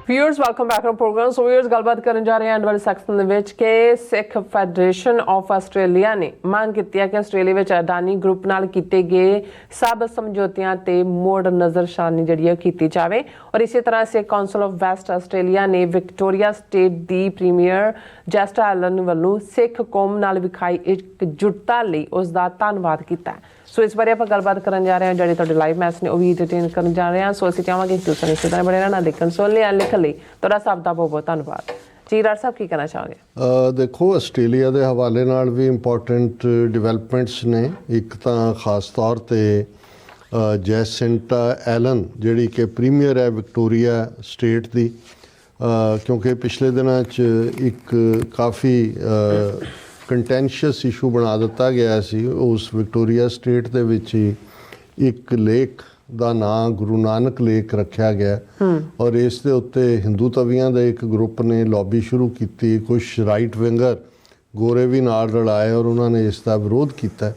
Viewers, welcome back to our program. So viewers, ਗੱਲਬਾਤ ਕਰਨ ਜਾ ਰਹੇ ਹਾਂ ਐਂਡ ਵਾਲੇ ਸੈਕਸ਼ਨ ਦੇ ਵਿੱਚ ਕਿ ਸਿੱਖ ਫੈਡਰੇਸ਼ਨ ਆਫ ਆਸਟ੍ਰੇਲੀਆ ਨੇ ਮੰਗ ਕੀਤੀ ਹੈ ਕਿ ਆਸਟ੍ਰੇਲੀਆ ਵਿੱਚ ਅਡਾਨੀ ਗਰੁੱਪ ਨਾਲ ਕੀਤੇ ਗਏ ਸਭ ਸਮਝੌਤਿਆਂ ਤੇ ਮੁੜ ਨਜ਼ਰਸ਼ਾਨੀ ਜਿਹੜੀ ਹੈ ਕੀਤੀ ਜਾਵੇ ਔਰ ਇਸੇ ਤਰ੍ਹਾਂ ਸਿੱਖ ਕਾਉਂਸਲ ਆਫ ਵੈਸਟ ਆਸਟ੍ਰੇਲੀਆ ਨੇ ਵਿਕਟੋਰੀਆ ਸਟੇਟ ਦੀ ਪ੍ਰੀਮੀਅਰ ਜੈਸਟਾ ਐਲਨ ਵੱਲੋਂ ਸਿੱਖ ਕੌਮ ਨਾਲ ਵਿਖਾਈ ਇਕਜੁੱਟਤਾ ਲਈ ਉਸ ਦਾ ਧੰਨਵਾਦ ਕੀਤਾ। ਸੋ ਇਸ ਬਾਰੇ ਆਪਾਂ ਗੱਲਬਾਤ ਕਰਨ ਜਾ ਰਹੇ ਹਾਂ। ਜਿਹੜੇ ਤੁਹਾਡੇ ਲਾਈਵ ਮੈਚ ਨੇ ਉਹ ਵੀ ਇੰਟਰਟੇਨ ਕਰਨ ਜਾ ਰਹੇ ਹਾਂ। ਸੋ ਅਸੀਂ ਚਾਹਾਂਗੇ ਕਿ ਤੁਸੀਂ ਇਸੇ ਤਰ੍ਹਾਂ ਬਣੇ ਰਹਿਣਾ, ਦੇਖਣ ਸੁਣ ਲਿਆ ਲਿਖਣ ਲਈ ਤੁਹਾਡਾ ਸਭ ਦਾ ਬਹੁਤ ਬਹੁਤ ਧੰਨਵਾਦ ਜੀ। ਰਾਜ ਸਾਹਿਬ ਕੀ ਕਹਿਣਾ ਚਾਹੋਗੇ? ਦੇਖੋ, ਆਸਟ੍ਰੇਲੀਆ ਦੇ ਹਵਾਲੇ ਨਾਲ ਵੀ ਇੰਪੋਰਟੈਂਟ ਡਿਵੈਲਪਮੈਂਟਸ ਨੇ। ਇੱਕ ਤਾਂ ਖਾਸ ਤੌਰ 'ਤੇ ਜੈਸਿੰਟਾ ਐਲਨ ਜਿਹੜੀ ਕਿ ਪ੍ਰੀਮੀਅਰ ਹੈ ਵਿਕਟੋਰੀਆ ਸਟੇਟ ਦੀ, ਕਿਉਂਕਿ ਪਿਛਲੇ ਦਿਨਾਂ 'ਚ ਇੱਕ ਕਾਫੀ ਕੰਟੈਂਸ਼ੀਅਸ ਇਸ਼ੂ ਬਣਾ ਦਿੱਤਾ ਗਿਆ ਸੀ। ਉਸ ਵਿਕਟੋਰੀਆ ਸਟੇਟ ਦੇ ਵਿੱਚ ਹੀ ਇੱਕ ਲੇਕ ਦਾ ਨਾਂ ਗੁਰੂ ਨਾਨਕ ਲੇਕ ਰੱਖਿਆ ਗਿਆ ਔਰ ਇਸ ਦੇ ਉੱਤੇ ਹਿੰਦੂ ਤਵੀਆਂ ਦਾ ਇੱਕ ਗਰੁੱਪ ਨੇ ਲੌਬੀ ਸ਼ੁਰੂ ਕੀਤੀ। ਕੁਛ ਰਾਈਟ ਵਿੰਗਰ ਗੋਰੇ ਵੀ ਨਾਲ ਰਲਾਏ ਔਰ ਉਹਨਾਂ ਨੇ ਇਸ ਦਾ ਵਿਰੋਧ ਕੀਤਾ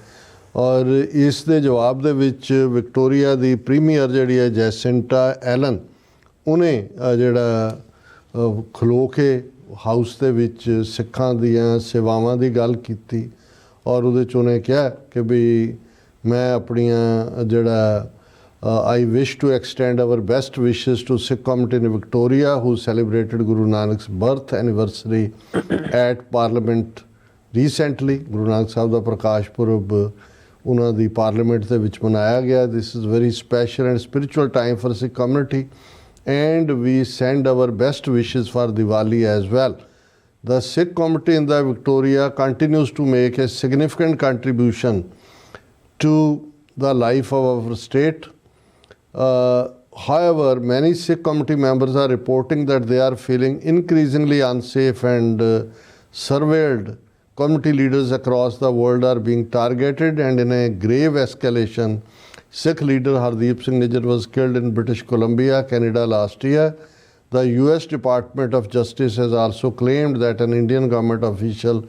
ਔਰ ਇਸ ਦੇ ਜਵਾਬ ਦੇ ਵਿੱਚ ਵਿਕਟੋਰੀਆ ਦੀ ਪ੍ਰੀਮੀਅਰ ਜਿਹੜੀ ਹੈ ਜੈਸਿੰਟਾ ਐਲਨ, ਉਹਨੇ ਜਿਹੜਾ ਖਲੋ ਕੇ ਹਾਊਸ ਦੇ ਵਿੱਚ ਸਿੱਖਾਂ ਦੀਆਂ ਸੇਵਾਵਾਂ ਦੀ ਗੱਲ ਕੀਤੀ ਔਰ ਉਹਦੇ 'ਚ ਉਹਨੇ ਕਿਹਾ ਕਿ ਵੀ ਮੈਂ ਆਪਣੀਆਂ ਜਿਹੜਾ I wish to extend our best wishes to Sikh community in Victoria who celebrated Guru Nanak's birth anniversary at Parliament recently. Guru Nanak Sahib ਦਾ ਪ੍ਰਕਾਸ਼ ਪੁਰਬ ਉਹਨਾਂ ਦੀ ਪਾਰਲੀਮੈਂਟ ਦੇ ਵਿੱਚ ਮਨਾਇਆ ਗਿਆ। This is very special and spiritual time for Sikh community and we send our best wishes for Diwali as well. The Sikh community in the Victoria continues to make a significant contribution to the life of our state. However, many Sikh community members are reporting that they are feeling increasingly unsafe and surveilled. Community leaders across the world are being targeted and in a grave escalation. Sikh leader Hardeep Singh Nijjar was killed in British Columbia, Canada last year. The US Department of Justice has also claimed that an Indian government official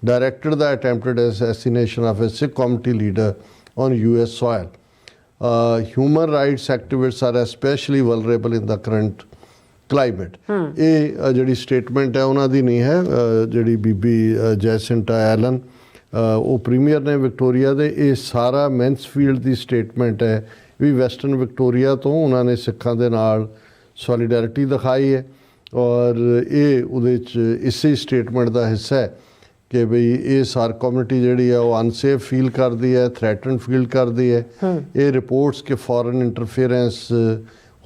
directed the attempted assassination of a Sikh community leader on US soil. Human rights activists are especially vulnerable in the current climate. ਇਹ ਜਿਹੜੀ statement ਹੈ ਉਹਨਾਂ ਦੀ ਨਹੀਂ ਹੈ, ਜਿਹੜੀ ਬੀਬੀ Jacinta Allen ਉਹ premier ਨੇ Victoria ਦੇ। ਇਹ ਸਾਰਾ ਮੈਨਸਫੀਲਡ ਦੀ ਸਟੇਟਮੈਂਟ ਹੈ ਵੀ ਵੈਸਟਰਨ ਵਿਕਟੋਰੀਆ ਤੋਂ ਉਹਨਾਂ ਨੇ ਸਿੱਖਾਂ ਦੇ ਨਾਲ ਸੋਲੀਡੈਰਿਟੀ ਦਿਖਾਈ ਹੈ ਔਰ ਇਹ ਉਹਦੇ 'ਚ ਇਸੇ ਸਟੇਟਮੈਂਟ ਦਾ ਹਿੱਸਾ ਹੈ ਕਿ ਬਈ ਇਹ ਸਾਰ ਕਮਿਊਨਿਟੀ ਜਿਹੜੀ ਹੈ ਉਹ ਅਨਸੇਫ ਫੀਲ ਕਰਦੀ ਹੈ, ਥ੍ਰੈਟਨ ਫੀਲ ਕਰਦੀ ਹੈ। ਇਹ ਰਿਪੋਰਟਸ ਕਿ ਫੋਰਨ ਇੰਟਰਫੇਰੈਂਸ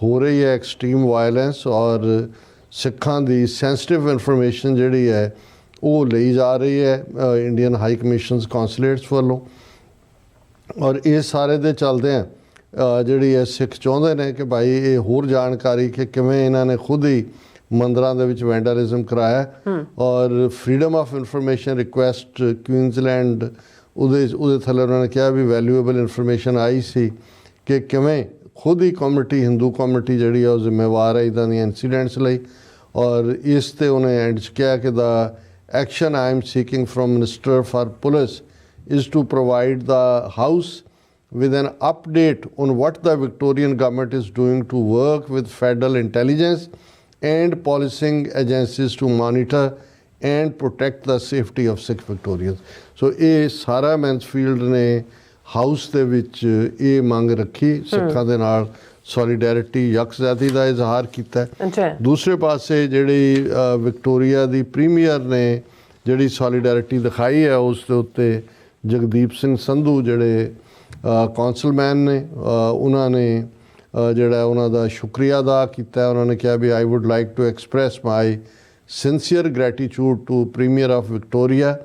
ਹੋ ਰਹੀ ਹੈ, ਐਕਸਟ੍ਰੀਮ ਵਾਇਲੈਂਸ ਔਰ ਸਿੱਖਾਂ ਦੀ ਸੈਂਸਿਟਿਵ ਇਨਫੋਰਮੇਸ਼ਨ ਜਿਹੜੀ ਹੈ ਉਹ ਲਈ ਜਾ ਰਹੀ ਹੈ ਇੰਡੀਅਨ ਹਾਈ ਕਮਿਸ਼ਨਸ ਕੌਂਸੂਲੇਟਸ ਵੱਲੋਂ ਔਰ ਇਹ ਸਾਰੇ ਦੇ ਚੱਲਦਿਆਂ ਜਿਹੜੀ ਹੈ ਸਿੱਖ ਚਾਹੁੰਦੇ ਨੇ ਕਿ ਭਾਈ ਇਹ ਹੋਰ ਜਾਣਕਾਰੀ ਕਿ ਕਿਵੇਂ ਇਹਨਾਂ ਨੇ ਖੁਦ ਹੀ ਮੰਦਰਾਂ ਦੇ ਵਿੱਚ ਵੈਂਡਲਿਜ਼ਮ ਕਰਾਇਆ ਔਰ freedom of information request Queensland ਉਹਦੇ ਥੱਲੇ ਉਹਨਾਂ ਨੇ ਕਿਹਾ ਵੀ ਵੈਲਿਊਏਬਲ ਇਨਫੋਰਮੇਸ਼ਨ ਆਈ ਸੀ ਕਿ ਕਿਵੇਂ ਖੁਦ ਹੀ ਕਮਿਊਨਿਟੀ ਹਿੰਦੂ ਕਮਿਊਨਿਟੀ ਜਿਹੜੀ ਆ ਉਹ ਜ਼ਿੰਮੇਵਾਰ ਹੈ ਇੱਦਾਂ ਦੀਆਂ ਇੰਸੀਡੈਂਟਸ ਲਈ ਔਰ ਇਸ 'ਤੇ ਉਹਨੇ ਐਂਡ 'ਚ ਕਿਹਾ ਕਿ the action I am seeking from minister for police is to provide the house with an update on what the Victorian government is doing to work with federal intelligence and policing agencies to monitor and protect the safety of Sikh Victorians. So ਇਹ ਸਾਰਾ Mansfield ਨੇ house ਦੇ ਵਿੱਚ ਇਹ ਮੰਗ ਰੱਖੀ, ਸਿੱਖਾਂ ਦੇ ਨਾਲ ਸੋਲੀਡੈਰਿਟੀ ਯਕਜਹਿਤੀ ਦਾ ਇਜ਼ਹਾਰ ਕੀਤਾ। ਦੂਸਰੇ ਪਾਸੇ ਜਿਹੜੀ ਵਿਕਟੋਰੀਆ ਦੀ ਪ੍ਰੀਮੀਅਰ ਨੇ ਜਿਹੜੀ ਸੋਲੀਡੈਰਿਟੀ ਦਿਖਾਈ ਹੈ ਉਸ ਦੇ ਉੱਤੇ ਜਗਦੀਪ ਸਿੰਘ ਸੰਧੂ ਜਿਹੜੇ ਕੌਂਸਲਮੈਨ ਨੇ ਉਹਨਾਂ ਨੇ ਜਿਹੜਾ ਉਹਨਾਂ ਦਾ ਸ਼ੁਕਰੀਆ ਅਦਾ ਕੀਤਾ। ਉਹਨਾਂ ਨੇ ਕਿਹਾ ਵੀ I would like to express my sincere gratitude to Premier of Victoria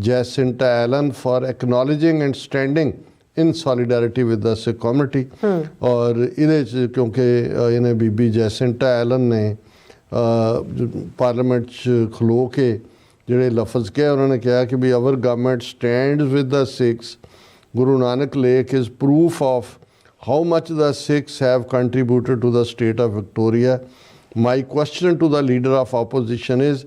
Jacinta Allan for acknowledging and standing in solidarity with the Sikh community ਔਰ ਇਹਦੇ 'ਚ ਕਿਉਂਕਿ ਇਹਨੇ ਬੀਬੀ ਜੈਸਿੰਟਾ ਐਲਨ ਨੇ ਪਾਰਲੀਮੈਂਟ 'ਚ ਖਲੋ ਕੇ ਜਿਹੜੇ ਲਫ਼ਜ਼ ਕਹੇ ਉਹਨਾਂ ਨੇ ਕਿਹਾ ਕਿ ਵੀ our government stands with the Sikhs Guru Nanak Lake is proof of how much the Sikhs have contributed to the state of Victoria. My question to the leader of opposition is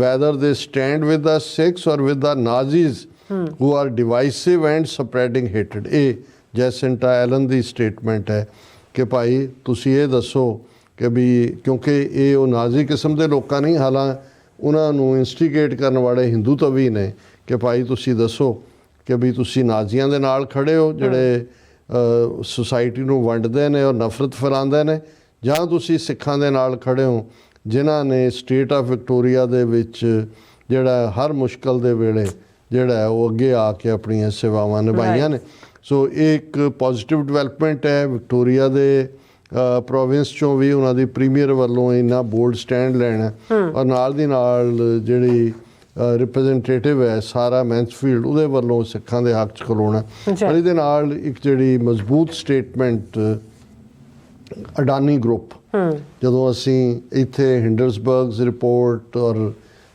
whether they stand with the Sikhs or with the Nazis who are divisive and spreading hatred. ਇਹ Jacinta Allen ਦੀ statement ਹੈ ਕਿ ਭਾਈ ਤੁਸੀਂ ਇਹ ਦੱਸੋ ਕਿ ਵੀ ਕਿਉਂਕਿ ਇਹ ਉਹ ਨਾਜ਼ੀ ਕਿਸਮ ਦੇ ਲੋਕਾਂ ਨਹੀਂ, ਹਾਲਾਂ ਉਹਨਾਂ ਨੂੰ ਇਨਸਟੀਗੇਟ ਕਰਨ ਵਾਲੇ ਹਿੰਦੂ ਤਵੀ ਨੇ ਕਿ ਭਾਈ ਤੁਸੀਂ ਦੱਸੋ ਕਿ ਵੀ ਤੁਸੀਂ ਨਾਜ਼ੀਆਂ ਦੇ ਨਾਲ ਖੜੇ ਹੋ ਜਿਹੜੇ ਸੁਸਾਇਟੀ ਨੂੰ ਵੰਡਦੇ ਨੇ ਔਰ ਨਫ਼ਰਤ ਫੈਲਾਉਂਦੇ ਨੇ, ਜਾਂ ਤੁਸੀਂ ਸਿੱਖਾਂ ਦੇ ਨਾਲ ਖੜੇ ਹੋ ਜਿਨ੍ਹਾਂ ਨੇ ਸਟੇਟ ਆਫ ਵਿਕਟੋਰੀਆ ਦੇ ਵਿੱਚ ਜਿਹੜਾ ਹਰ ਮੁਸ਼ਕਲ ਦੇ ਵੇਲੇ ਜਿਹੜਾ ਉਹ ਅੱਗੇ ਆ ਕੇ ਆਪਣੀਆਂ ਸੇਵਾਵਾਂ ਨਿਭਾਈਆਂ ਨੇ। ਸੋ ਇਹ ਇੱਕ ਪੋਜ਼ੀਟਿਵ ਡਿਵੈਲਪਮੈਂਟ ਹੈ। ਵਿਕਟੋਰੀਆ ਦੇ ਪ੍ਰੋਵਿੰਸ ਚੋਂ ਵੀ ਉਹਨਾਂ ਦੀ ਪ੍ਰੀਮੀਅਰ ਵੱਲੋਂ ਇੰਨਾ ਬੋਲਡ ਸਟੈਂਡ ਲੈਣਾ, ਔਰ ਨਾਲ ਦੀ ਨਾਲ ਜਿਹੜੀ ਰਿਪਰੈਜ਼ੈਂਟੇਟਿਵ ਹੈ ਸਾਰਾ ਮੈਂਸਫੀਲਡ, ਉਹਦੇ ਵੱਲੋਂ ਸਿੱਖਾਂ ਦੇ ਹੱਕ 'ਚ ਖਲੋਣਾ। ਪਰ ਇਹਦੇ ਨਾਲ ਇੱਕ ਜਿਹੜੀ ਮਜ਼ਬੂਤ ਸਟੇਟਮੈਂਟ ਅਡਾਨੀ ਗਰੁੱਪ, ਜਦੋਂ ਅਸੀਂ ਇੱਥੇ ਹਿੰਡਰਸਬਰਗਸ ਰਿਪੋਰਟ ਔਰ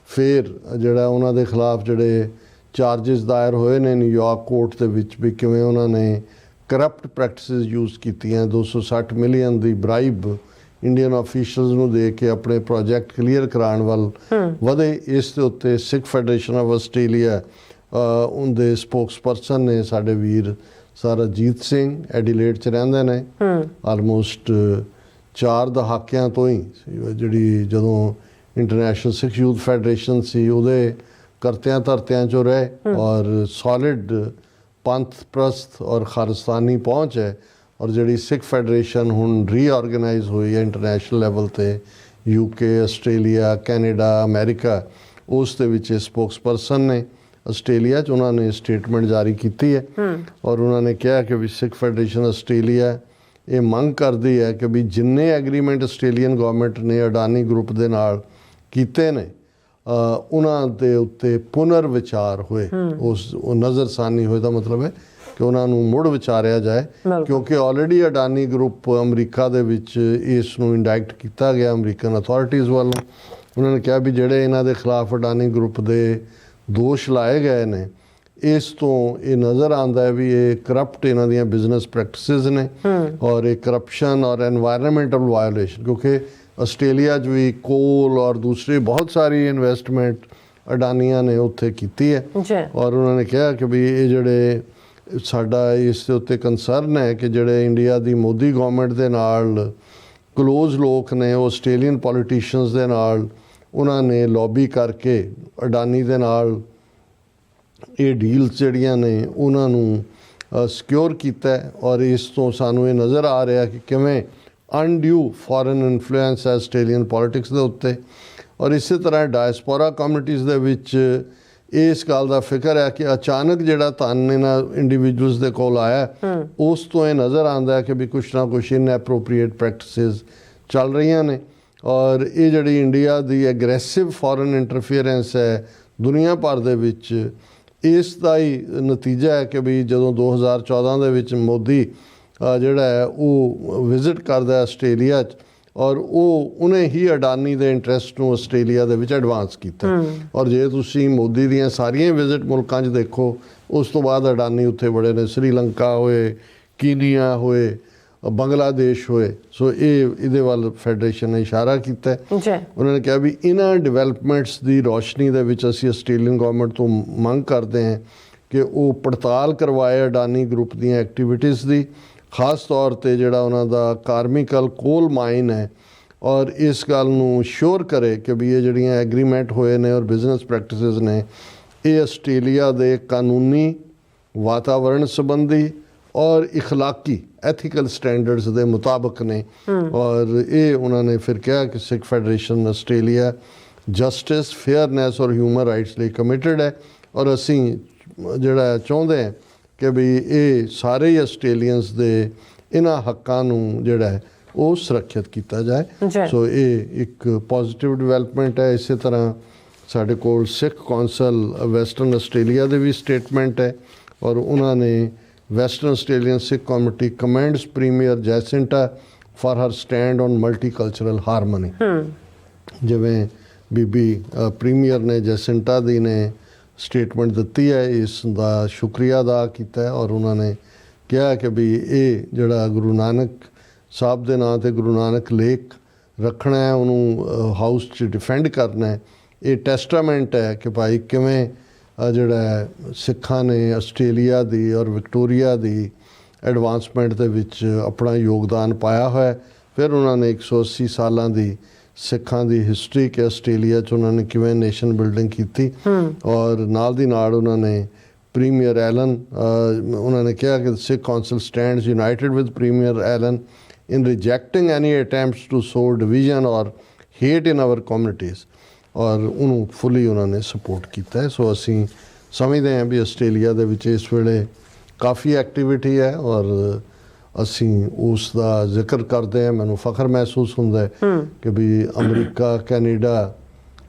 ਫਿਰ ਜਿਹੜਾ ਉਹਨਾਂ ਦੇ ਖਿਲਾਫ ਜਿਹੜੇ ਚਾਰਜਿਸ ਦਾਇਰ ਹੋਏ ਨੇ ਨਿਊਯਾਰਕ ਕੋਰਟ ਦੇ ਵਿੱਚ ਵੀ ਕਿਵੇਂ ਉਹਨਾਂ ਨੇ ਕਰਪਟ ਪ੍ਰੈਕਟਿਸਿਸ ਯੂਜ਼ ਕੀਤੀਆਂ, 260 ਮਿਲੀਅਨ ਦੀ ਬ੍ਰਾਈਬ ਇੰਡੀਅਨ ਆਫੀਸ਼ੀਅਲਸ ਨੂੰ ਦੇ ਕੇ ਆਪਣੇ ਪ੍ਰੋਜੈਕਟ ਕਲੀਅਰ ਕਰਾਉਣ ਵੱਲ ਵਧੇ, ਇਸ ਦੇ ਉੱਤੇ ਸਿੱਖ ਫੈਡਰੇਸ਼ਨ ਆਫ ਆਸਟ੍ਰੇਲੀਆ ਉਹਦੇ ਸਪੋਕਸਪਰਸਨ ਨੇ ਸਾਡੇ ਵੀਰ ਸਰਜੀਤ ਸਿੰਘ, ਐਡੀਲੇਡ 'ਚ ਰਹਿੰਦੇ ਨੇ, ਆਲਮੋਸਟ 4 ਦਹਾਕਿਆਂ ਤੋਂ ਹੀ ਜਿਹੜੀ ਜਦੋਂ ਇੰਟਰਨੈਸ਼ਨਲ ਸਿੱਖ ਯੂਥ ਫੈਡਰੇਸ਼ਨ ਸੀ ਉਹਦੇ ਕਰਤਿਆਂ ਧਰਤਿਆਂ 'ਚੋਂ ਰਹੇ, ਔਰ ਸੋਲਿਡ ਪੰਥ ਪ੍ਰਸਤ ਔਰ ਖਾਲਿਸਤਾਨੀ ਪਹੁੰਚ ਹੈ। ਔਰ ਜਿਹੜੀ ਸਿੱਖ ਫੈਡਰੇਸ਼ਨ ਹੁਣ ਰੀਆਰਗੇਨਾਈਜ਼ ਹੋਈ ਹੈ ਇੰਟਰਨੈਸ਼ਨਲ ਲੈਵਲ 'ਤੇ, UK, ਆਸਟ੍ਰੇਲੀਆ, ਕੈਨੇਡਾ, ਅਮਰੀਕਾ, ਉਸ ਦੇ ਵਿੱਚ ਸਪੋਕਸਪਰਸਨ ਨੇ ਆਸਟ੍ਰੇਲੀਆ 'ਚ, ਉਹਨਾਂ ਨੇ ਸਟੇਟਮੈਂਟ ਜਾਰੀ ਕੀਤੀ ਹੈ ਔਰ ਉਹਨਾਂ ਨੇ ਕਿਹਾ ਕਿ ਵੀ ਸਿੱਖ ਫੈਡਰੇਸ਼ਨ ਆਸਟ੍ਰੇਲੀਆ ਇਹ ਮੰਗ ਕਰਦੀ ਹੈ ਕਿ ਵੀ ਜਿੰਨੇ ਐਗਰੀਮੈਂਟ ਆਸਟ੍ਰੇਲੀਅਨ ਗੌਰਮੈਂਟ ਨੇ ਅਡਾਨੀ ਗਰੁੱਪ ਦੇ ਨਾਲ ਕੀਤੇ ਨੇ ਉਹਨਾਂ ਦੇ ਉੱਤੇ ਪੁਨਰ ਵਿਚਾਰ ਹੋਏ, ਉਹ ਨਜ਼ਰਸਾਨੀ ਹੋਏ ਦਾ ਮਤਲਬ ਹੈ ਕਿ ਉਹਨਾਂ ਨੂੰ ਮੁੜ ਵਿਚਾਰਿਆ ਜਾਏ, ਕਿਉਂਕਿ ਆਲਰੇਡੀ ਅਡਾਨੀ ਗਰੁੱਪ ਅਮਰੀਕਾ ਦੇ ਵਿੱਚ ਇਸ ਨੂੰ ਇੰਡਾਇਕਟ ਕੀਤਾ ਗਿਆ ਅਮਰੀਕਨ ਅਥਾਰਟੀਜ਼ ਵੱਲੋਂ। ਉਹਨਾਂ ਨੇ ਕਿਹਾ ਵੀ ਜਿਹੜੇ ਇਹਨਾਂ ਦੇ ਖਿਲਾਫ ਅਡਾਨੀ ਗਰੁੱਪ ਦੇ ਦੋਸ਼ ਲਾਏ ਗਏ ਨੇ, ਇਸ ਤੋਂ ਇਹ ਨਜ਼ਰ ਆਉਂਦਾ ਹੈ ਵੀ ਇਹ ਕਰਪਟ ਇਹਨਾਂ ਦੀਆਂ ਬਿਜ਼ਨਸ ਪ੍ਰੈਕਟਿਸਿਸ ਨੇ ਔਰ ਇਹ ਕਰਪਸ਼ਨ ਔਰ ਐਨਵਾਇਰਨਮੈਂਟਲ ਵਾਇਓਲੇਸ਼ਨ, ਕਿਉਂਕਿ ਆਸਟ੍ਰੇਲੀਆ 'ਚ ਵੀ ਕੋਲ ਔਰ ਦੂਸਰੀ ਬਹੁਤ ਸਾਰੀ ਇਨਵੈਸਟਮੈਂਟ ਅਡਾਨੀਆਂ ਨੇ ਉੱਥੇ ਕੀਤੀ ਹੈ। ਔਰ ਉਹਨਾਂ ਨੇ ਕਿਹਾ ਕਿ ਵੀ ਇਹ ਜਿਹੜੇ ਸਾਡਾ ਇਸ ਦੇ ਉੱਤੇ ਕੰਸਰਨ ਹੈ ਕਿ ਜਿਹੜੇ ਇੰਡੀਆ ਦੀ ਮੋਦੀ ਗਵਰਨਮੈਂਟ ਦੇ ਨਾਲ ਕਲੋਜ਼ ਲੋਕ ਨੇ, ਉਹ ਆਸਟ੍ਰੇਲੀਅਨ ਪੋਲੀਟੀਸ਼ੀਅਨਸ ਦੇ ਨਾਲ ਉਹਨਾਂ ਨੇ ਲੌਬੀ ਕਰਕੇ ਅਡਾਨੀ ਦੇ ਨਾਲ ਇਹ ਡੀਲਸ ਜਿਹੜੀਆਂ ਨੇ ਉਹਨਾਂ ਨੂੰ ਸਿਕਿਉਰ ਕੀਤਾ, ਔਰ ਇਸ ਤੋਂ ਸਾਨੂੰ ਇਹ ਨਜ਼ਰ ਆ ਰਿਹਾ ਕਿ ਕਿਵੇਂ ਅਨਡਿਊ ਫੋਰਨ ਇਨਫਲੂਐਂਸ ਹੈ ਆਸਟ੍ਰੇਲੀਅਨ ਪੋਲਿਟਿਕਸ ਦੇ ਉੱਤੇ। ਔਰ ਇਸੇ ਤਰ੍ਹਾਂ ਡਾਇਸਪੋਰਾ ਕਮਿਊਨਿਟੀਜ਼ ਦੇ ਵਿੱਚ ਇਸ ਗੱਲ ਦਾ ਫਿਕਰ ਹੈ ਕਿ ਅਚਾਨਕ ਜਿਹੜਾ ਧਨ ਇਹਨਾਂ ਇੰਡੀਵਿਜੂਅਲਸ ਦੇ ਕੋਲ ਆਇਆ, ਉਸ ਤੋਂ ਇਹ ਨਜ਼ਰ ਆਉਂਦਾ ਹੈ ਕਿ ਵੀ ਕੁਛ ਨਾ ਕੁਛ ਇਨਐਪਰੋਪਰੀਏਟ ਪ੍ਰੈਕਟਿਸਿਸ ਚੱਲ ਰਹੀਆਂ ਨੇ। ਔਰ ਇਹ ਜਿਹੜੀ ਇੰਡੀਆ ਦੀ ਐਗਰੈਸਿਵ ਫੋਰਨ ਇੰਟਰਫੀਅਰੈਂਸ ਹੈ ਦੁਨੀਆ ਭਰ ਦੇ ਵਿੱਚ, ਇਸ ਦਾ ਹੀ ਨਤੀਜਾ ਹੈ ਕਿ ਵੀ ਜਦੋਂ 2014 ਦੇ ਵਿੱਚ ਮੋਦੀ ਜਿਹੜਾ ਹੈ ਉਹ ਵਿਜ਼ਿਟ ਕਰਦਾ ਆਸਟ੍ਰੇਲੀਆ 'ਚ, ਔਰ ਉਹਨੇ ਹੀ ਅਡਾਨੀ ਦੇ ਇੰਟਰਸਟ ਨੂੰ ਆਸਟ੍ਰੇਲੀਆ ਦੇ ਵਿੱਚ ਐਡਵਾਂਸ ਕੀਤਾ। ਔਰ ਜੇ ਤੁਸੀਂ ਮੋਦੀ ਦੀਆਂ ਸਾਰੀਆਂ ਵਿਜ਼ਿਟ ਮੁਲਕਾਂ 'ਚ ਦੇਖੋ, ਉਸ ਤੋਂ ਬਾਅਦ ਅਡਾਨੀ ਉੱਥੇ ਬੜੇ ਨੇ, ਸ੍ਰੀਲੰਕਾ ਹੋਏ, ਕੀਨੀਆ ਹੋਏ, ਬੰਗਲਾਦੇਸ਼ ਹੋਏ। ਸੋ ਇਹਦੇ ਵੱਲ ਫੈਡਰੇਸ਼ਨ ਨੇ ਇਸ਼ਾਰਾ ਕੀਤਾ। ਉਹਨਾਂ ਨੇ ਕਿਹਾ ਵੀ ਇਹਨਾਂ ਡਿਵੈਲਪਮੈਂਟਸ ਦੀ ਰੋਸ਼ਨੀ ਦੇ ਵਿੱਚ ਅਸੀਂ ਆਸਟ੍ਰੇਲੀਅਨ ਗੌਰਮੈਂਟ ਤੋਂ ਮੰਗ ਕਰਦੇ ਹਾਂ ਕਿ ਉਹ ਪੜਤਾਲ ਕਰਵਾਏ ਅਡਾਨੀ ਗਰੁੱਪ ਦੀਆਂ ਐਕਟੀਵਿਟੀਜ਼ ਦੀ, ਖਾਸ ਤੌਰ 'ਤੇ ਜਿਹੜਾ ਉਹਨਾਂ ਦਾ ਕਾਰਮੀਕਲ ਕੋਲ ਮਾਈਨ ਹੈ, ਔਰ ਇਸ ਗੱਲ ਨੂੰ ਸ਼ੋਰ ਕਰੇ ਕਿ ਵੀ ਇਹ ਜਿਹੜੀਆਂ ਐਗਰੀਮੈਂਟ ਹੋਏ ਨੇ ਔਰ ਬਿਜ਼ਨਸ ਪ੍ਰੈਕਟਿਸਿਸ ਨੇ, ਇਹ ਆਸਟ੍ਰੇਲੀਆ ਦੇ ਕਾਨੂੰਨੀ, ਵਾਤਾਵਰਣ ਸੰਬੰਧੀ ਔਰ ਇਖਲਾਕੀ ਐਥੀਕਲ ਸਟੈਂਡਰਡਸ ਦੇ ਮੁਤਾਬਕ ਨੇ। ਔਰ ਇਹ ਉਹਨਾਂ ਨੇ ਫਿਰ ਕਿਹਾ ਕਿ ਸਿੱਖ ਫੈਡਰੇਸ਼ਨ ਆਸਟ੍ਰੇਲੀਆ ਜਸਟਿਸ, ਫੇਅਰਨੈਸ ਔਰ ਹਿਊਮਨ ਰਾਈਟਸ ਲਈ ਕਮਿਟਡ ਹੈ, ਔਰ ਅਸੀਂ ਜਿਹੜਾ ਚਾਹੁੰਦੇ ਹਾਂ ਕਿ ਵੀ ਇਹ ਸਾਰੇ ਆਸਟ੍ਰੇਲੀਅਨਸ ਦੇ ਇਹਨਾਂ ਹੱਕਾਂ ਨੂੰ ਜਿਹੜਾ ਹੈ ਉਹ ਸੁਰੱਖਿਅਤ ਕੀਤਾ ਜਾਏ। ਸੋ ਇਹ ਇੱਕ ਪੋਜ਼ੀਟਿਵ ਡਿਵੈਲਪਮੈਂਟ ਹੈ। ਇਸੇ ਤਰ੍ਹਾਂ ਸਾਡੇ ਕੋਲ ਸਿੱਖ ਕੌਂਸਲ ਵੈਸਟਰਨ ਆਸਟ੍ਰੇਲੀਆ ਦੇ ਵੀ ਸਟੇਟਮੈਂਟ ਹੈ, ਔਰ ਉਹਨਾਂ ਨੇ Western Australian Sikh community commends Premier Jacinta for her stand on multicultural harmony. ਜਿਵੇਂ ਬੀਬੀ ਪ੍ਰੀਮੀਅਰ ਨੇ ਜੈਸਿੰਟਾ ਦੀ ਨੇ ਸਟੇਟਮੈਂਟ ਦਿੱਤੀ ਹੈ, ਇਸ ਦਾ ਸ਼ੁਕਰੀਆ ਅਦਾ ਕੀਤਾ, ਔਰ ਉਹਨਾਂ ਨੇ ਕਿਹਾ ਕਿ ਵੀ ਇਹ ਜਿਹੜਾ ਗੁਰੂ ਨਾਨਕ ਸਾਹਿਬ ਦੇ ਨਾਂ 'ਤੇ ਗੁਰੂ ਨਾਨਕ ਲੇਕ ਰੱਖਣਾ ਹੈ, ਉਹਨੂੰ ਹਾਊਸ 'ਚ ਡਿਫੈਂਡ ਕਰਨਾ ਹੈ, ਇਹ ਟੈਸਟਾਮੈਂਟ ਹੈ ਕਿ ਭਾਈ ਕਿਵੇਂ ਜਿਹੜਾ ਸਿੱਖਾਂ ਨੇ ਆਸਟ੍ਰੇਲੀਆ ਦੀ ਔਰ ਵਿਕਟੋਰੀਆ ਦੀ ਐਡਵਾਂਸਮੈਂਟ ਦੇ ਵਿੱਚ ਆਪਣਾ ਯੋਗਦਾਨ ਪਾਇਆ ਹੋਇਆ। ਫਿਰ ਉਹਨਾਂ ਨੇ 180 ਸਾਲਾਂ ਦੀ ਸਿੱਖਾਂ ਦੀ ਹਿਸਟਰੀ ਕਿ ਆਸਟ੍ਰੇਲੀਆ 'ਚ ਉਹਨਾਂ ਨੇ ਕਿਵੇਂ ਨੇਸ਼ਨ ਬਿਲਡਿੰਗ ਕੀਤੀ ਔਰ ਨਾਲ ਦੀ ਨਾਲ ਉਹਨਾਂ ਨੇ ਪ੍ਰੀਮੀਅਰ ਐਲਨ ਉਹਨਾਂ ਨੇ ਕਿਹਾ ਕਿ Sikh council stands united with Premier Allan in rejecting any attempts to sow division or hate in our communities ਔਰ ਉਹਨੂੰ ਫੁੱਲੀ ਉਹਨਾਂ ਨੇ ਸਪੋਰਟ ਕੀਤਾ ਹੈ। ਸੋ ਅਸੀਂ ਸਮਝਦੇ ਹਾਂ ਵੀ ਆਸਟ੍ਰੇਲੀਆ ਦੇ ਵਿੱਚ ਇਸ ਵੇਲੇ ਕਾਫੀ ਐਕਟੀਵਿਟੀ ਹੈ ਔਰ ਅਸੀਂ ਉਸ ਦਾ ਜ਼ਿਕਰ ਕਰਦੇ ਹਾਂ। ਮੈਨੂੰ ਫਖਰ ਮਹਿਸੂਸ ਹੁੰਦਾ ਹੈ ਕਿ ਵੀ ਅਮਰੀਕਾ, ਕੈਨੇਡਾ,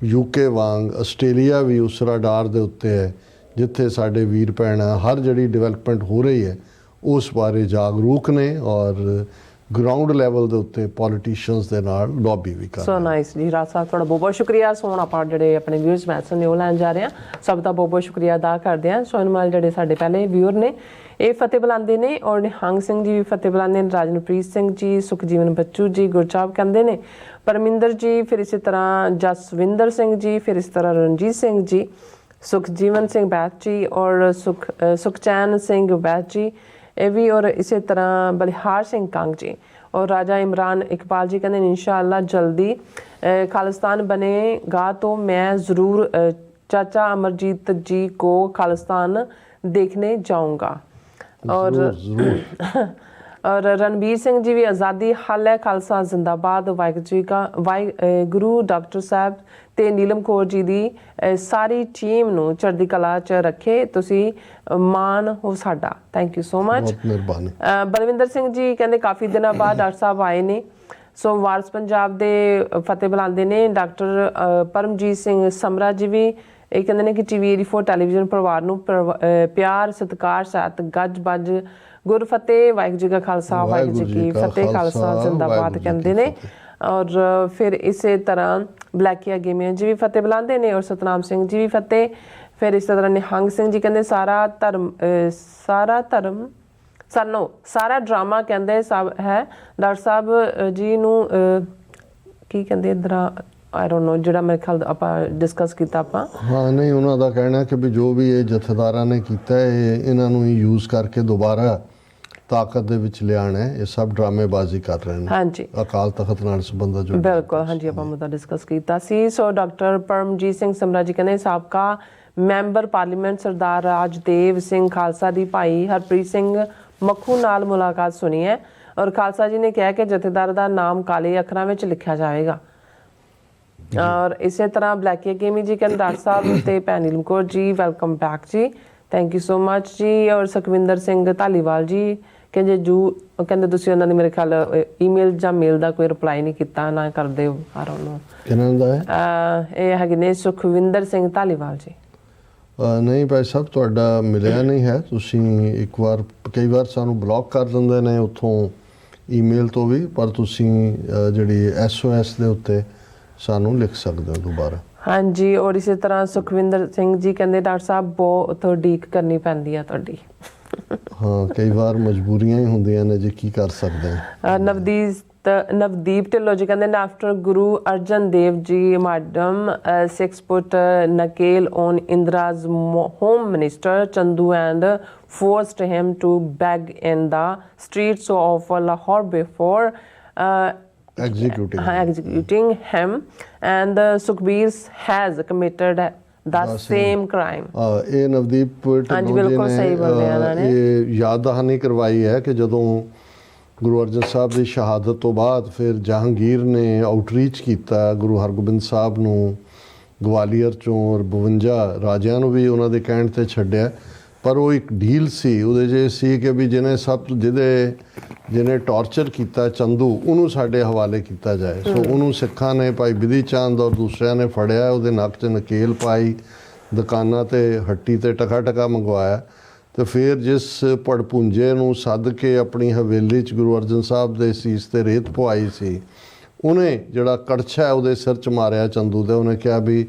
ਯੂਕੇ ਵਾਂਗ ਆਸਟ੍ਰੇਲੀਆ ਵੀ ਉਸ ਰਾਡਾਰ ਦੇ ਉੱਤੇ ਹੈ ਜਿੱਥੇ ਸਾਡੇ ਵੀਰ ਭੈਣਾਂ ਹਰ ਜਿਹੜੀ ਡਿਵੈਲਪਮੈਂਟ ਹੋ ਰਹੀ ਹੈ ਉਸ ਬਾਰੇ ਜਾਗਰੂਕ ਨੇ ਔਰ ਗਰਾਊਂਡ ਲੈਵਲ ਦੇ ਉੱਤੇ ਪੋਲੀਟੀਸ਼ੀਅਨਸ ਦੇ ਨਾਲ ਲੌਬੀ ਵੀ ਕਰ ਸੋ ਨਾਈਸ ਜੀ। ਰਾਜ ਸਾਹਿਬ ਤੁਹਾਡਾ ਬਹੁਤ ਬਹੁਤ ਸ਼ੁਕਰੀਆ। ਸੋ ਹੁਣ ਆਪਾਂ ਜਿਹੜੇ ਆਪਣੇ ਵਿਊਅਰਸ ਮੈਸੇਜ ਨੇ ਉਹ ਲੈਣ ਜਾ ਰਹੇ ਹਾਂ। ਸਭ ਦਾ ਬਹੁਤ ਬਹੁਤ ਸ਼ੁਕਰੀਆ ਅਦਾ ਕਰਦੇ ਹਾਂ। ਸੋ ਨਾਲ ਜਿਹੜੇ ਸਾਡੇ ਪਹਿਲੇ ਵਿਊਅਰ ਨੇ ਇਹ ਫਤਿਹ ਬੁਲਾਉਂਦੇ ਨੇ ਔਰ ਨਿਹੰਗ ਸਿੰਘ ਜੀ ਵੀ ਫਤਿਹ ਬੁਲਾਉਂਦੇ ਨੇ, ਰਾਜਨਪ੍ਰੀਤ ਸਿੰਘ ਜੀ, ਸੁਖਜੀਵਨ ਬੱਚੂ ਜੀ, ਗੁਰਚਾਪ ਕਹਿੰਦੇ ਨੇ, ਪਰਮਿੰਦਰ ਜੀ, ਫਿਰ ਇਸੇ ਤਰ੍ਹਾਂ ਜਸਵਿੰਦਰ ਸਿੰਘ ਜੀ, ਫਿਰ ਇਸ ਤਰ੍ਹਾਂ ਰਣਜੀਤ ਸਿੰਘ ਜੀ, ਸੁਖਜੀਵਨ ਸਿੰਘ ਬੈਤ ਜੀ ਔਰ ਸੁਖਚੈਨ ਸਿੰਘ ਬੈਤ ਜੀ ਇਹ ਵੀ, ਔਰ ਇਸੇ ਤਰ੍ਹਾਂ ਬਲਿਹਾਰ ਸਿੰਘ ਕੰਗ ਜੀ और राजा इमरान इकबाल जी कहते हैं इंशाअल्लाह जल्दी खालिस्तान बनेगा तो मैं ज़रूर चाचा अमरजीत जी को खालिस्तान देखने जाऊंगा। और और रणबीर सिंह जी भी आज़ादी हल है खालसा जिंदाबाद वाहिगुरू जी का वाहिगुरू डॉक्टर साहब ਤੇ ਨੀਲਮ ਕੌਰ ਜੀ ਦੀ ਸਾਰੀ ਟੀਮ ਨੂੰ ਚੜ੍ਹਦੀ ਕਲਾ 'ਚ ਰੱਖੇ। ਤੁਸੀਂ ਮਾਣ ਹੋ ਸਾਡਾ। Thank you so much. ਬਹੁਤ ਮਿਹਰਬਾਨੀ। ਬਲਵਿੰਦਰ ਸਿੰਘ ਜੀ ਕਹਿੰਦੇ ਕਾਫੀ ਦਿਨਾਂ ਬਾਅਦ ਡਾਕਟਰ ਸਾਹਿਬ ਆਏ ਨੇ। ਸੋ ਵਾਰਸ ਪੰਜਾਬ ਦੇ ਫਤਿਹ ਬੁਲਾਉਂਦੇ ਨੇ। ਡਾਕਟਰ ਪਰਮਜੀਤ ਸਿੰਘ ਸਮਰਾ ਜੀ ਵੀ ਇਹ ਕਹਿੰਦੇ ਨੇ ਕਿ TV 84 ਟੈਲੀਵਿਜ਼ਨ ਪਰਿਵਾਰ ਨੂੰ ਪਿਆਰ, ਸਤਿਕਾਰ, ਸਹਿਤ, ਗੱਜ ਬੱਜ, ਗੁਰ ਫਤਿਹ, ਵਾਹਿਗੁਰੂ ਜੀ ਕਾ ਖਾਲਸਾ, ਵਾਹਿਗੁਰੂ ਜੀ ਕੀ ਫਤਿਹ, ਖਾਲਸਾ ਜ਼ਿੰਦਾਬਾਦ ਕਹਿੰਦੇ ਨੇ। ਔਰ ਫਿਰ ਇਸੇ ਤਰ੍ਹਾਂ ਬਲੈਕੀਆ ਗੇਮੀਆ ਜੀ ਵੀ ਫਤਿਹ ਬੁਲਾਉਂਦੇ ਨੇ ਔਰ ਸਤਨਾਮ ਸਿੰਘ ਜੀ ਵੀ ਫਤਿਹ। ਫਿਰ ਇਸੇ ਤਰ੍ਹਾਂ ਨਿਹੰਗ ਸਿੰਘ ਜੀ ਕਹਿੰਦੇ ਸਾਰਾ ਡਰਾਮਾ ਕਹਿੰਦੇ ਸਭ ਹੈ ਡਾਕਟਰ ਸਾਹਿਬ ਜੀ ਨੂੰ ਕੀ ਕਹਿੰਦੇ ਇੱਧਰ ਆਈ ਡੋਨਟ ਨੋ ਜਿਹੜਾ ਮੇਰੇ ਖਿਆਲ ਆਪਾਂ ਡਿਸਕਸ ਕੀਤਾ ਆਪਾਂ। ਹਾਂ ਨਹੀਂ, ਉਹਨਾਂ ਦਾ ਕਹਿਣਾ ਕਿ ਵੀ ਜੋ ਵੀ ਇਹ ਜਥੇਦਾਰਾਂ ਨੇ ਕੀਤਾ ਇਹਨਾਂ ਨੂੰ ਹੀ ਯੂਜ਼ ਕਰਕੇ ਦੁਬਾਰਾ ਤਾਕਤ ਦੇ ਵਿੱਚ ਲਿਆਣਾ ਹੈ। ਇਹ ਸਭ ਡਰਾਮੇਬਾਜ਼ੀ ਕਰ ਰਹੇ ਨੇ। ਹਾਂਜੀ, ਅਕਾਲ ਤਖਤ ਨਾਲ ਸੰਬੰਧਿਤ ਜੋ ਬਿਲਕੁਲ ਹਾਂਜੀ ਆਪਾਂ ਮੁੱਦਾ ਡਿਸਕਸ ਕੀਤਾ ਸੀ। ਸੋ ਡਾਕਟਰ ਪਰਮਜੀਤ ਸਿੰਘ ਸਮਰਾ ਜੀ ਕਹਿੰਦੇ ਸਾਬਕਾ ਮੈਂਬਰ ਪਾਰਲੀਮੈਂਟ ਸਰਦਾਰ ਰਾਜਦੇਵ ਸਿੰਘ ਖਾਲਸਾ ਦੀ ਭਾਈ ਹਰਪ੍ਰੀਤ ਸਿੰਘ ਮੱਖੂ ਨਾਲ ਮੁਲਾਕਾਤ ਸੁਣੀ ਹੈ ਔਰ ਖਾਲਸਾ ਜੀ ਨੇ ਕਿਹਾ ਕਿ ਜਥੇਦਾਰ ਦਾ ਨਾਮ ਕਾਲੇ ਅੱਖਰਾਂ ਵਿੱਚ ਲਿਖਿਆ ਜਾਵੇਗਾ। ਔਰ ਇਸੇ ਤਰ੍ਹਾਂ ਬਲੈਕੀਆ ਗੇਮੀ ਜੀ ਕਹਿੰਦੇ ਡਾਕਟਰ ਸਾਹਿਬ ਤੇ ਭੈਣ ਨੀਲਮ ਕੌਰ ਜੀ ਵੈਲਕਮ ਬੈਕ ਜੀ, ਥੈਂਕ ਯੂ ਸੋ ਮਚ ਜੀ। ਔਰ ਸੁਖਵਿੰਦਰ ਸਿੰਘ ਧਾਲੀਵਾਲ ਜੀ ਕਹਿੰਦੇ ਤੁਸੀਂ ਉਹਨਾਂ ਨੇ ਮੇਰੇ ਖਿਆਲ ਈਮੇਲ ਜਾਂ ਮੇਲ ਦਾ ਕੋਈ ਰਿਪਲਾਈ ਨਹੀਂ ਕੀਤਾ ਨਾ ਕਰਦੇ ਹੋ। ਆਈ ਡੋਨਟ ਨੋ ਕਿਹਨਾਂ ਦਾ ਹੈ ਇਹ ਹੈਗੇ ਨੇ ਸੁਖਵਿੰਦਰ ਸਿੰਘ ਧਾਲੀਵਾਲ ਜੀ। ਨਹੀਂ ਭਾਈ ਸਾਹਿਬ ਤੁਹਾਡਾ ਮਿਲਿਆ ਨਹੀਂ ਹੈ। ਤੁਸੀਂ ਇੱਕ ਵਾਰ ਕਈ ਵਾਰ ਸਾਨੂੰ ਬਲੌਕ ਕਰ ਦਿੰਦੇ ਨੇ ਉੱਥੋਂ ਈਮੇਲ ਤੋਂ ਵੀ, ਪਰ ਤੁਸੀਂ ਜਿਹੜੀ SOS ਦੇ ਉੱਤੇ ਸਾਨੂੰ ਲਿਖ ਸਕਦੇ ਹੋ ਦੁਬਾਰਾ। ਹਾਂਜੀ। ਔਰ ਇਸੇ ਤਰ੍ਹਾਂ ਸੁਖਵਿੰਦਰ ਸਿੰਘ ਜੀ ਕਹਿੰਦੇ ਡਾਕਟਰ ਸਾਹਿਬ ਬਹੁਤ ਉਡੀਕ ਕਰਨੀ ਪੈਂਦੀ ਆ ਤੁਹਾਡੀ। ਹਾਂ ਕਈ ਵਾਰ ਮਜਬੂਰੀਆਂ ਹੀ ਹੁੰਦੀਆਂ ਨੇ ਜੀ, ਕੀ ਕਰ ਸਕਦੇ ਹਾਂ। ਨਵਦੀਪ ਢਿੱਲੋਂ ਜੀ ਕਹਿੰਦੇ ਆਫਟਰ ਗੁਰੂ ਅਰਜਨ ਦੇਵ ਜੀ ਮੈਡਮ 6 ਫੁੱਟ ਨਕੇਲ on Indira's home minister Chandu and forced him to beg in the streets of Lahore before executing him, and Sukhbir has committed the same crime। ਇਹ ਨਵਦੀਪ ਢਿੱਲੋਂ ਜੀ ਨੇ ਇਹ ਯਾਦ ਦਹਾਨੀ ਕਰਵਾਈ ਹੈ ਕਿ ਜਦੋਂ ਗੁਰੂ ਅਰਜਨ ਸਾਹਿਬ ਦੀ ਸ਼ਹਾਦਤ ਤੋਂ ਬਾਅਦ ਫਿਰ ਜਹਾਂਗੀਰ ਨੇ ਆਊਟਰੀਚ ਕੀਤਾ ਗੁਰੂ ਹਰਗੋਬਿੰਦ ਸਾਹਿਬ ਨੂੰ ਗਵਾਲੀਅਰ ਚੋਂ ਔਰ 52 ਰਾਜਿਆਂ ਨੂੰ ਵੀ ਉਹਨਾਂ ਦੇ ਕਹਿਣ ਤੇ ਛੱਡਿਆ। ਪਰ ਉਹ ਇੱਕ ਡੀਲ ਸੀ, ਉਹਦੇ 'ਚ ਸੀ ਕਿ ਵੀ ਜਿਹਨੇ ਟਾਰਚਰ ਕੀਤਾ ਚੰਦੂ ਉਹਨੂੰ ਸਾਡੇ ਹਵਾਲੇ ਕੀਤਾ ਜਾਏ। ਸੋ ਉਹਨੂੰ ਸਿੱਖਾਂ ਨੇ ਭਾਈ ਬਿਧੀ ਚੰਦ ਔਰ ਦੂਸਰਿਆਂ ਨੇ ਫੜਿਆ, ਉਹਦੇ ਨੱਕ 'ਚ ਨਕੇਲ ਪਾਈ, ਦੁਕਾਨਾਂ 'ਤੇ ਹੱਟੀ 'ਤੇ ਟਕਾ ਮੰਗਵਾਇਆ ਤੇ ਫਿਰ ਜਿਸ ਭੜਪੂੰਜੇ ਨੂੰ ਸੱਦ ਕੇ ਆਪਣੀ ਹਵੇਲੀ 'ਚ ਗੁਰੂ ਅਰਜਨ ਸਾਹਿਬ ਦੇ ਸੀਸ 'ਤੇ ਰੇਤ ਪਵਾਈ ਸੀ, ਉਹਨੇ ਜਿਹੜਾ ਕੜਛਾ ਉਹਦੇ ਸਿਰ 'ਚ ਮਾਰਿਆ ਚੰਦੂ ਤੇ ਉਹਨੇ ਕਿਹਾ ਵੀ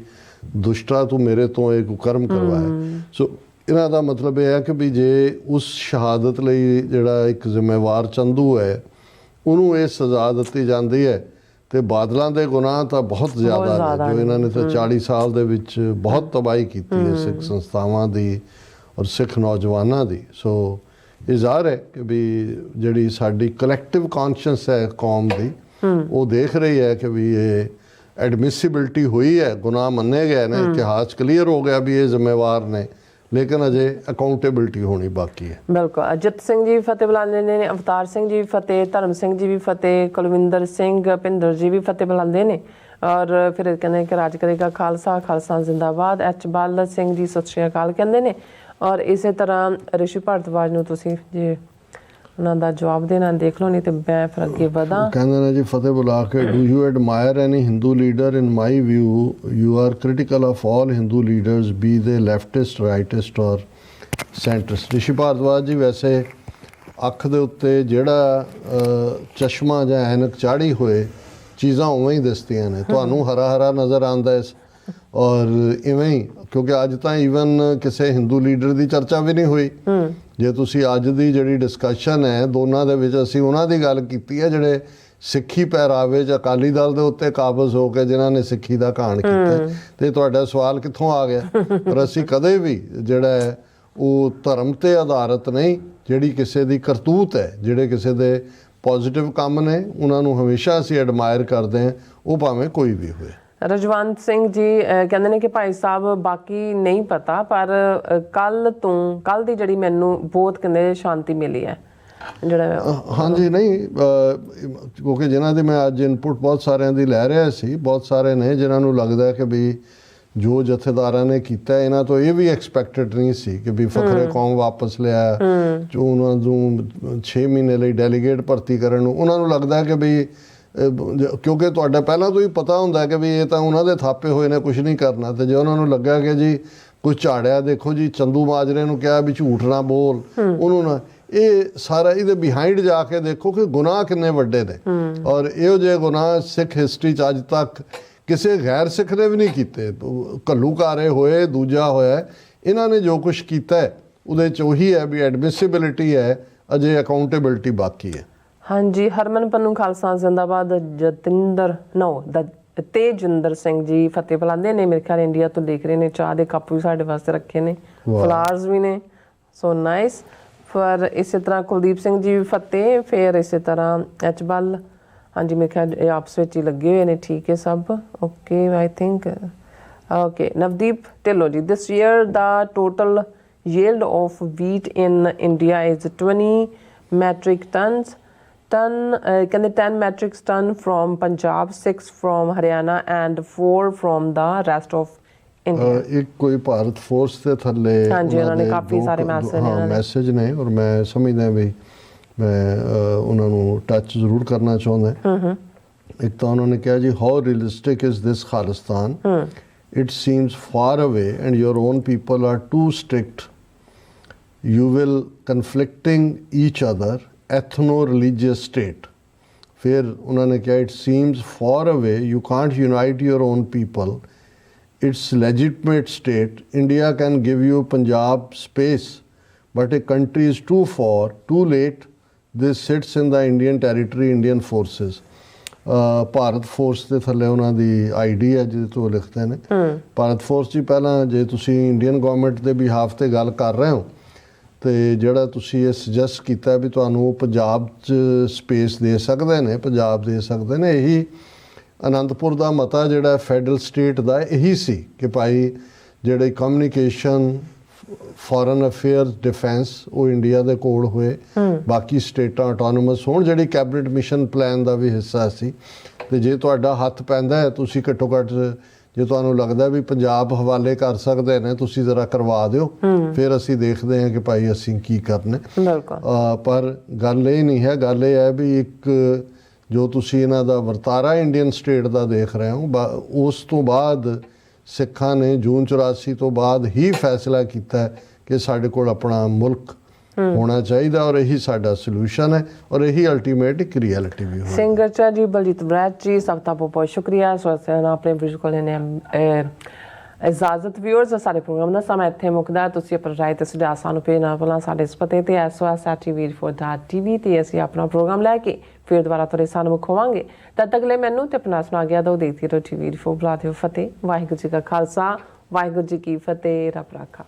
ਦੁਸ਼ਟਾ ਤੂੰ ਮੇਰੇ ਤੋਂ ਇਹ ਕੁਕਰਮ ਕਰਵਾਇਆ। ਸੋ ਇਹਨਾਂ ਦਾ ਮਤਲਬ ਇਹ ਹੈ ਕਿ ਵੀ ਜੇ ਉਸ ਸ਼ਹਾਦਤ ਲਈ ਜਿਹੜਾ ਇੱਕ ਜ਼ਿੰਮੇਵਾਰ ਚੰਦੂ ਹੈ ਉਹਨੂੰ ਇਹ ਸਜ਼ਾ ਦਿੱਤੀ ਜਾਂਦੀ ਹੈ ਤੇ ਬਾਦਲਾਂ ਦੇ ਗੁਨਾਹ ਤਾਂ ਬਹੁਤ ਜ਼ਿਆਦਾ ਨੇ ਜੋ ਇਹਨਾਂ ਨੇ ਤਾਂ 40 ਸਾਲ ਦੇ ਵਿੱਚ ਬਹੁਤ ਤਬਾਹੀ ਕੀਤੀ ਹੈ ਸਿੱਖ ਸੰਸਥਾਵਾਂ ਦੀ ਔਰ ਸਿੱਖ ਨੌਜਵਾਨਾਂ ਦੀ। ਸੋ ਇਹ ਜ਼ਾਹਰ ਹੈ ਕਿ ਵੀ ਜਿਹੜੀ ਸਾਡੀ ਕਲੈਕਟਿਵ ਕੌਨਸ਼ੀਅਸ ਹੈ ਕੌਮ ਦੀ ਉਹ ਦੇਖ ਰਹੀ ਹੈ ਕਿ ਵੀ ਇਹ ਐਡਮਿਸਿਬਿਲਟੀ ਹੋਈ ਹੈ, ਗੁਨਾਹ ਮੰਨੇ ਗਏ ਨੇ, ਇਤਿਹਾਸ ਕਲੀਅਰ ਹੋ ਗਿਆ ਵੀ ਇਹ ਜ਼ਿੰਮੇਵਾਰ ਨੇ, ਲੇਕਿਨ ਅਜੇ ਅਕਾਊਂਟੇਬਿਲਟੀ ਹੋਣੀ ਬਾਕੀ ਹੈ। ਬਿਲਕੁਲ। ਅਜਿਤ ਸਿੰਘ ਜੀ ਫਤਿਹ ਬੁਲਾਉਂਦੇ ਨੇ, ਅਵਤਾਰ ਸਿੰਘ ਜੀ ਫਤਿਹ, ਧਰਮ ਸਿੰਘ ਜੀ ਵੀ ਫਤਿਹ, ਕੁਲਵਿੰਦਰ ਸਿੰਘ ਭਿੰਦਰ ਜੀ ਵੀ ਫਤਿਹ ਬੁਲਾਉਂਦੇ ਨੇ। ਔਰ ਫਿਰ ਕਹਿੰਦੇ ਕਿ ਰਾਜ ਕਰੇਗਾ ਖਾਲਸਾ, ਖਾਲਸਾ ਜ਼ਿੰਦਾਬਾਦ। ਐਚ ਬਾਲ ਸਿੰਘ ਜੀ ਸਤਿ ਸ਼੍ਰੀ ਅਕਾਲ ਕਹਿੰਦੇ ਨੇ। ਔਰ ਇਸੇ ਤਰ੍ਹਾਂ ਰਿਸ਼ੀ ਭਾਰਦਵਾਜ ਨੂੰ ਤੁਸੀਂ ਜੇ ਉਹਨਾਂ ਦਾ ਜਵਾਬ ਦੇਣਾ ਦੇਖ ਲਓ, ਨਹੀਂ ਤੇ ਮੈਂ ਫਿਰ ਅੱਗੇ ਵਧਾਂ। ਕਹਿੰਦੇ ਨੇ ਜੀ ਫਤਿਹ ਬੁਲਾ ਕੇ, do you admire any Hindu leader? In my view you are critical of all Hindu leaders, be they leftist, rightist or centrist. ਰਿਸ਼ੀ ਭਾਰਦਵਾਜ ਜੀ, ਵੈਸੇ ਅੱਖ ਦੇ ਉੱਤੇ ਜਿਹੜਾ ਚਸ਼ਮਾ ਜਾਂ ਐਨਕ ਚਾੜੀ ਹੋਏ ਚੀਜ਼ਾਂ ਉਵੇਂ ਹੀ ਦਿਸਦੀਆਂ ਨੇ। ਤੁਹਾਨੂੰ ਹਰਾ ਹਰਾ ਨਜ਼ਰ ਆਉਂਦਾ ਇਸ, ਔਰ ਇਵੇਂ ਹੀ, ਕਿਉਂਕਿ ਅੱਜ ਤਾਂ ਈਵਨ ਕਿਸੇ ਹਿੰਦੂ ਲੀਡਰ ਦੀ ਚਰਚਾ ਵੀ ਨਹੀਂ ਹੋਈ। ਜੇ ਤੁਸੀਂ ਅੱਜ ਦੀ ਜਿਹੜੀ ਡਿਸਕਸ਼ਨ ਹੈ ਦੋਨਾਂ ਦੇ ਵਿੱਚ, ਅਸੀਂ ਉਹਨਾਂ ਦੀ ਗੱਲ ਕੀਤੀ ਹੈ ਜਿਹੜੇ ਸਿੱਖੀ ਪਹਿਰਾਵੇ 'ਚ ਅਕਾਲੀ ਦਲ ਦੇ ਉੱਤੇ ਕਾਬਜ਼ ਹੋ ਕੇ ਜਿਨ੍ਹਾਂ ਨੇ ਸਿੱਖੀ ਦਾ ਘਾਣ ਕੀਤਾ, ਤੇ ਤੁਹਾਡਾ ਸਵਾਲ ਕਿੱਥੋਂ ਆ ਗਿਆ? ਪਰ ਅਸੀਂ ਕਦੇ ਵੀ ਜਿਹੜਾ ਹੈ ਉਹ ਧਰਮ 'ਤੇ ਆਧਾਰਿਤ ਨਹੀਂ, ਜਿਹੜੀ ਕਿਸੇ ਦੀ ਕਰਤੂਤ ਹੈ, ਜਿਹੜੇ ਕਿਸੇ ਦੇ ਪੋਜ਼ਿਟਿਵ ਕੰਮ ਨੇ, ਉਹਨਾਂ ਨੂੰ ਹਮੇਸ਼ਾ ਅਸੀਂ ਐਡਮਾਇਰ ਕਰਦੇ ਹਾਂ, ਉਹ ਭਾਵੇਂ ਕੋਈ ਵੀ ਹੋਵੇ। ਰਜਵੰਤ ਸਿੰਘ ਜੀ ਕਹਿੰਦੇ ਨੇ ਕਿ ਭਾਈ ਸਾਹਿਬ ਬਾਕੀ ਨਹੀਂ ਪਤਾ, ਪਰ ਕੱਲ ਦੀ ਜਿਹੜੀ ਮੈਨੂੰ ਬਹੁਤ ਕਹਿੰਦੇ ਸ਼ਾਂਤੀ ਮਿਲੀ ਹੈ ਜਿਹੜਾ। ਹਾਂਜੀ, ਨਹੀਂ ਕਿਉਂਕਿ ਜਿਨ੍ਹਾਂ ਦੀ ਮੈਂ ਅੱਜ ਇਨਪੁਟ ਬਹੁਤ ਸਾਰਿਆਂ ਦੀ ਲੈ ਰਿਹਾ ਸੀ, ਬਹੁਤ ਸਾਰੇ ਨੇ ਜਿਨ੍ਹਾਂ ਨੂੰ ਲੱਗਦਾ ਕਿ ਵੀ ਜੋ ਜਥੇਦਾਰਾਂ ਨੇ ਕੀਤਾ ਇਹਨਾਂ ਤੋਂ ਇਹ ਵੀ ਐਕਸਪੈਕਟਡ ਨਹੀਂ ਸੀ ਕਿ ਵੀ ਫਖਰੇ ਕੌਮ ਵਾਪਸ ਲਿਆ, ਜੋ ਉਹਨਾਂ ਨੂੰ 6 ਮਹੀਨੇ ਲਈ ਡੈਲੀਗੇਟ ਭਰਤੀ ਕਰਨ ਨੂੰ, ਉਹਨਾਂ ਨੂੰ ਲੱਗਦਾ ਕਿ ਵੀ ਕਿਉਂਕਿ ਤੁਹਾਡਾ ਪਹਿਲਾਂ ਤੋਂ ਹੀ ਪਤਾ ਹੁੰਦਾ ਕਿ ਵੀ ਇਹ ਤਾਂ ਉਹਨਾਂ ਦੇ ਥਾਪੇ ਹੋਏ ਨੇ, ਕੁਝ ਨਹੀਂ ਕਰਨਾ। ਤੇ ਜੇ ਉਹਨਾਂ ਨੂੰ ਲੱਗਾ ਕਿ ਜੀ ਕੁਝ ਝਾੜਿਆ, ਦੇਖੋ ਜੀ ਚੰਦੂ ਮਾਜਰੇ ਨੂੰ ਕਿਹਾ ਵੀ ਝੂਠ ਨਾ ਬੋਲ, ਉਹਨੂੰ ਨਾ, ਇਹ ਸਾਰਾ ਇਹਦੇ ਬਿਹਾਈਂਡ ਜਾ ਕੇ ਦੇਖੋ ਕਿ ਗੁਨਾਹ ਕਿੰਨੇ ਵੱਡੇ ਨੇ। ਔਰ ਇਹੋ ਜਿਹੇ ਗੁਨਾਹ ਸਿੱਖ ਹਿਸਟਰੀ 'ਚ ਅੱਜ ਤੱਕ ਕਿਸੇ ਗੈਰ ਸਿੱਖ ਨੇ ਵੀ ਨਹੀਂ ਕੀਤੇ। ਘੱਲੂਘਾਰੇ ਹੋਏ, ਦੂਜਾ ਹੋਇਆ, ਇਹਨਾਂ ਨੇ ਜੋ ਕੁਛ ਕੀਤਾ ਹੈ ਉਹਦੇ 'ਚ ਉਹੀ ਹੈ ਵੀ ਐਡਮਿਸਿਬਿਲਿਟੀ ਹੈ, ਅਜੇ ਅਕਾਊਂਟੇਬਿਲਿਟੀ ਬਾਕੀ ਹੈ। ਹਾਂਜੀ, ਹਰਮਨ ਪੰਨੂ ਖਾਲਸਾ ਜ਼ਿੰਦਾਬਾਦ। ਤੇਜਿੰਦਰ ਸਿੰਘ ਜੀ ਫਤਿਹ ਬੁਲਾਉਂਦੇ ਨੇ, ਮੇਰੇ ਖਿਆਲ ਇੰਡੀਆ ਤੋਂ ਦੇਖ ਰਹੇ ਨੇ। ਚਾਹ ਦੇ ਕੱਪ ਵੀ ਸਾਡੇ ਵਾਸਤੇ ਰੱਖੇ ਨੇ, ਫਲਾਵਰਸ ਵੀ ਨੇ, ਸੋ ਨਾਈਸ। ਫਿਰ ਇਸੇ ਤਰ੍ਹਾਂ ਕੁਲਦੀਪ ਸਿੰਘ ਜੀ ਫਤਿਹ। ਫਿਰ ਇਸੇ ਤਰ੍ਹਾਂ ਐਚ ਬੱਲ, ਹਾਂਜੀ ਮੇਰੇ ਖਿਆਲ ਇਹ ਆਪਸ ਵਿੱਚ ਹੀ ਲੱਗੇ ਹੋਏ ਨੇ, ਠੀਕ ਹੈ ਸਭ okay I think okay. Navdeep Dhillon ji, this year ਦਾ total yield of wheat in India is 20 metric tons. ਕਹਿੰਦੇ 10 metric ton from Punjab, 6 from Haryana and 4 from the rest of India. ਇੱਕ ਕੋਈ ਭਾਰਤ ਫੋਰਸ ਦੇ ਥੱਲੇ ਹਾਂਜੀ ਉਹਨਾਂ ਨੇ ਕਾਫੀ ਸਾਰੇ ਮੈਸੇਜ ਨੇ, ਔਰ ਮੈਂ ਸਮਝਦਾ ਵੀ ਮੈਂ ਉਹਨਾਂ ਨੂੰ ਟੱਚ ਜ਼ਰੂਰ ਕਰਨਾ ਚਾਹੁੰਦਾ। ਇੱਕ ਤਾਂ ਉਹਨਾਂ ਨੇ ਕਿਹਾ ਜੀ, how realistic is this Khalistan, it seems far away and your own people are too strict, you will conflicting each other ethno-religious state. ਫਿਰ ਉਹਨਾਂ ਨੇ ਕਿਹਾ, it seems far away, you can't unite your own people, it's legitimate state, India can give you Punjab space, but a country is too far, too late, this sits in the Indian territory, Indian forces. Bharat force ਦੇ ਥੱਲੇ ਉਹਨਾਂ ਦੀ ID ਹੈ ਜਿਹਦੇ ਤੋਂ ਲਿਖਦੇ ਨੇ। Bharat force 'ਚ ਪਹਿਲਾਂ ਜੇ ਤੁਸੀਂ ਇੰਡੀਅਨ ਗਵਰਨਮੈਂਟ ਦੇ ਬਿਹਾਫ 'ਤੇ ਗੱਲ ਕਰ ਰਹੇ ਹੋ, ਤੇ ਜਿਹੜਾ ਤੁਸੀਂ ਇਹ ਸੁਜੈਸਟ ਕੀਤਾ ਵੀ ਤੁਹਾਨੂੰ ਪੰਜਾਬ 'ਚ ਸਪੇਸ ਦੇ ਸਕਦੇ ਨੇ, ਪੰਜਾਬ ਦੇ ਸਕਦੇ ਨੇ, ਇਹੀ ਅਨੰਦਪੁਰ ਦਾ ਮਤਾ ਜਿਹੜਾ ਫੈਡਰਲ ਸਟੇਟ ਦਾ ਇਹੀ ਸੀ ਕਿ ਭਾਈ ਜਿਹੜੇ ਕਮਿਊਨੀਕੇਸ਼ਨ, ਫੋਰਨ ਅਫੇਅਰਸ, ਡਿਫੈਂਸ ਉਹ ਇੰਡੀਆ ਦੇ ਕੋਲ ਹੋਏ, ਬਾਕੀ ਸਟੇਟਾਂ ਆਟੋਨੋਮਸ ਹੋਣ, ਜਿਹੜੀ ਕੈਬਨਿਟ ਮਿਸ਼ਨ ਪਲਾਨ ਦਾ ਵੀ ਹਿੱਸਾ ਸੀ। ਤੇ ਜੇ ਤੁਹਾਡਾ ਹੱਥ ਪੈਂਦਾ ਹੈ, ਤੁਸੀਂ ਘੱਟੋ ਘੱਟ ਜੇ ਤੁਹਾਨੂੰ ਲੱਗਦਾ ਵੀ ਪੰਜਾਬ ਹਵਾਲੇ ਕਰ ਸਕਦੇ ਨੇ, ਤੁਸੀਂ ਜ਼ਰਾ ਕਰਵਾ ਦਿਓ, ਫਿਰ ਅਸੀਂ ਦੇਖਦੇ ਹਾਂ ਕਿ ਭਾਈ ਅਸੀਂ ਕੀ ਕਰਨਾ। ਪਰ ਗੱਲ ਇਹ ਨਹੀਂ ਹੈ, ਗੱਲ ਇਹ ਹੈ ਵੀ ਇੱਕ ਜੋ ਤੁਸੀਂ ਇਹਨਾਂ ਦਾ ਵਰਤਾਰਾ ਇੰਡੀਅਨ ਸਟੇਟ ਦਾ ਦੇਖ ਰਹੇ ਹੋ, ਉਸ ਤੋਂ ਬਾਅਦ ਸਿੱਖਾਂ ਨੇ ਜੂਨ 84 ਤੋਂ ਬਾਅਦ ਹੀ ਫੈਸਲਾ ਕੀਤਾ ਕਿ ਸਾਡੇ ਕੋਲ ਆਪਣਾ ਮੁਲਕ ਹੋਣਾ ਚਾਹੀਦਾ, ਔਰ ਇਹੀ ਸਾਡਾ ਸੋਲੂਸ਼ਨ ਹੈ, ਔਰ ਇਹੀ ਅਲਟੀਮੇਟ ਇੱਕ ਰਿਐਲਿਟੀ ਵੀ ਹੋਣੀ। ਸਿੰਘ ਚਾ ਜੀ, ਬਲਜੀਤ ਬਰਾੜ ਜੀ, ਸਭ ਦਾ ਬਹੁਤ ਬਹੁਤ ਸ਼ੁਕਰੀਆ। ਸੋ ਆਪਣੇ ਬਿਲਕੁਲ ਨੇ ਇਜਾਜ਼ਤ। ਵਿਊਅਰਸ, ਸਾਡੇ ਪ੍ਰੋਗਰਾਮ ਦਾ ਸਮਾਂ ਇੱਥੇ ਮੁੱਕਦਾ। ਤੁਸੀਂ ਆਪਣਾ ਰਾਏ ਤੇ ਸੁਝਾਅ ਸਾਨੂੰ ਭੇਜਣਾ ਭੁੱਲਣਾ ਸਾਡੇ ਇਸ ਪਤੇ ਤੇ SOS@tv4.tv ਤੇ ਅਸੀਂ ਆਪਣਾ ਪ੍ਰੋਗਰਾਮ ਲੈ ਕੇ ਫਿਰ ਦੁਬਾਰਾ ਤੁਹਾਡੇ ਸਾਹਮਣੇ ਹੋਵਾਂਗੇ। ਤਦ ਤੱਕ ਲਈ ਮੈਨੂੰ ਤੇ ਆਪਣਾ ਸੁਣਾ ਗਿਆ ਦੋ ਦੇਖਦੇ ਰਹੋ TV4 ਬੁਲਾ ਦਿਓ ਫਤਿਹ। ਵਾਹਿਗੁਰੂ ਜੀ ਕਾ ਖਾਲਸਾ, ਵਾਹਿਗੁਰੂ ਜੀ ਕੀ ਫਤਿਹ। ਰੱਬ ਰਾਖਾ।